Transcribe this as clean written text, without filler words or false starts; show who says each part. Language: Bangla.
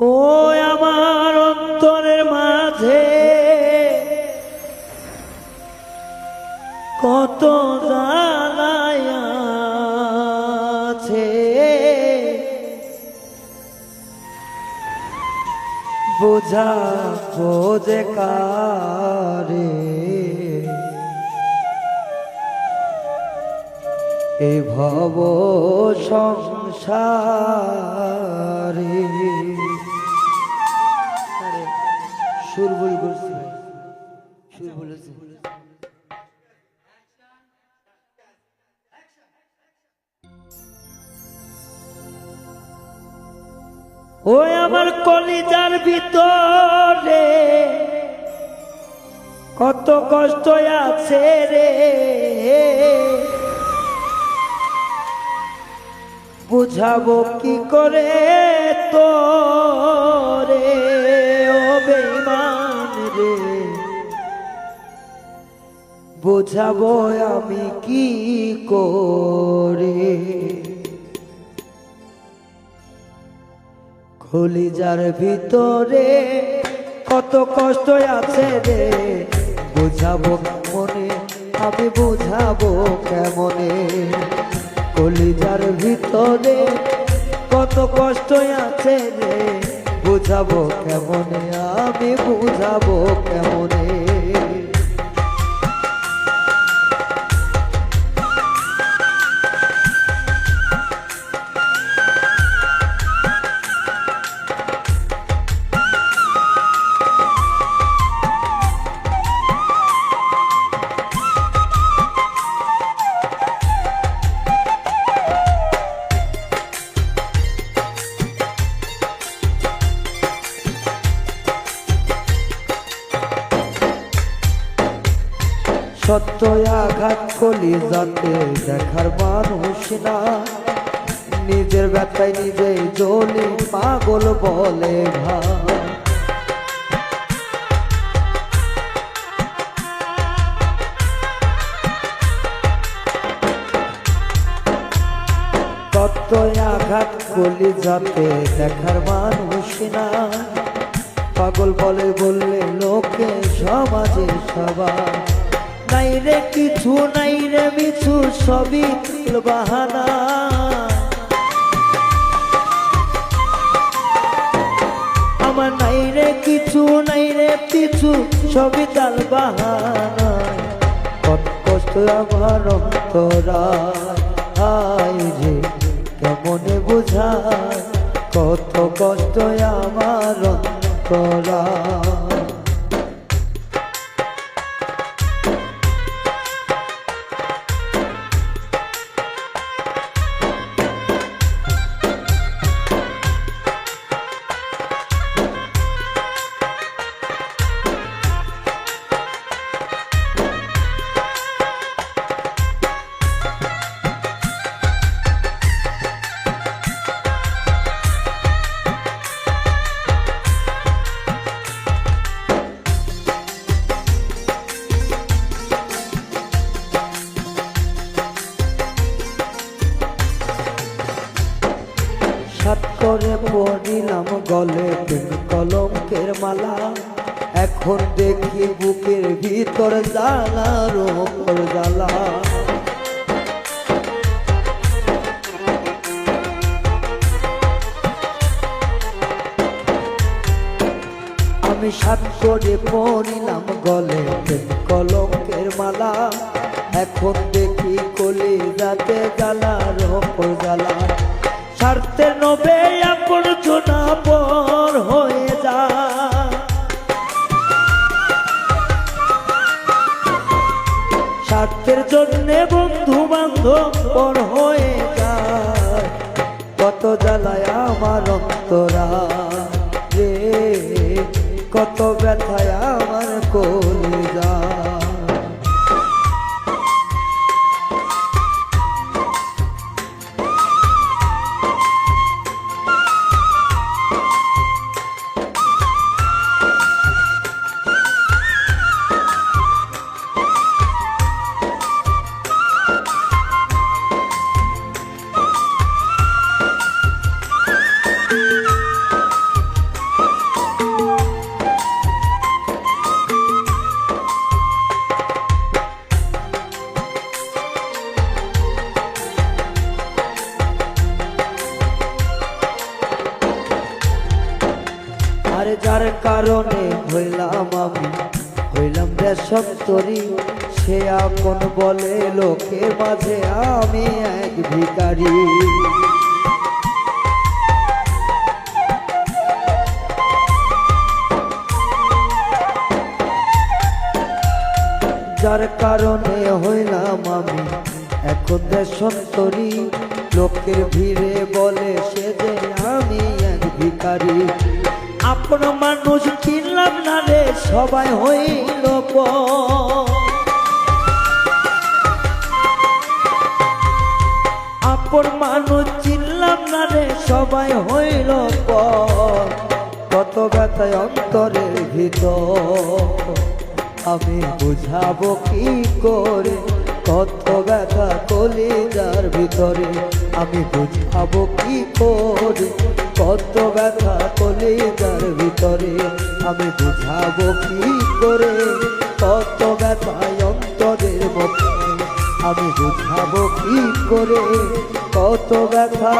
Speaker 1: ও আমার অন্তরের মাঝে কত জ্বালায় আছে, বুঝাবো যে কারে এই ভব সংসারে। সুর ভুল করছি, সুর বলেছি। ওই আমার কলিজার ভিতরে কত কষ্ট আছে রে, বুঝাবো কি করে তোরে ও বেঈমান রে, বুঝাবো আমি কি করে। কলিজার ভিতরে কত কষ্ট আছে রে, বুঝাবো মনে আমি বুঝাবো কেমনে। কলিজার ভিতরে কত কষ্ট আছে রে, বুঝাবো কেমনে আমি বুঝাবো কেমনে। সত্য আঘাত কলিজাতে দেখার মানুষ না, নিজের ব্যথায় নিজেই জ্বলি পাগল বলে ভাই। সত্য আঘাত কলিজাতে দেখার মানুষ না, পাগল বলে বললে লোকে সমাজে সবাই। নাই রে কিছু নাই রে মিছু সবই বাহানা, আমার নাই রে কিছু নাই রে পিছু সবই তাল বাহানা। কত কষ্ট আমার অন্তরায় রে কেমনে বুঝায়, কত কষ্ট আমার অন্তরায়। সাত করে পড়িলাম গলে কলঙ্কের মালা, এখন দেখি বুকের ভিতর জ্বালার ওপর জ্বালা। আমি সাত করে পড়িলাম গলে কলঙ্কের মালা, এখন দেখি কলিজাতে জ্বালার ওপর জ্বালা। স্বার্থের নবে আপন জোনা পর হয়ে যায়, স্বার্থের জন্যে বন্ধু বান্ধব পর হয়ে যায়। কত জ্বালায় আমার অন্তরা রে, কত ব্যথায় আমার কলিজা। আরে যার কারণে হইলাম দেশান্তরী, সে আপন বলে লোকের মাঝে আমি এক ভিখারি। যার কারণে হইলাম আমি এখন দেশান্তরী, লোকের ভিড়ে বলে সে যে আমি এক ভিখারি। আপন মানুষ চিনলাম না রে, সবাই হইল পর। আপন মানুষ চিনলাম না রে, সবাই হইল পর। কত ব্যথায় অন্তরের ভিতর আমি বুঝাবো কি করে, কত ব্যথা কলিজার ভিতরে আমি বুঝাবো কি করে, কত ব্যথা কলিজার ভিতরে আমি বুঝাবো কি করে, কত ব্যথা অন্তরের মধ্যে আমি বুঝাবো কি করে, কত ব্যথা।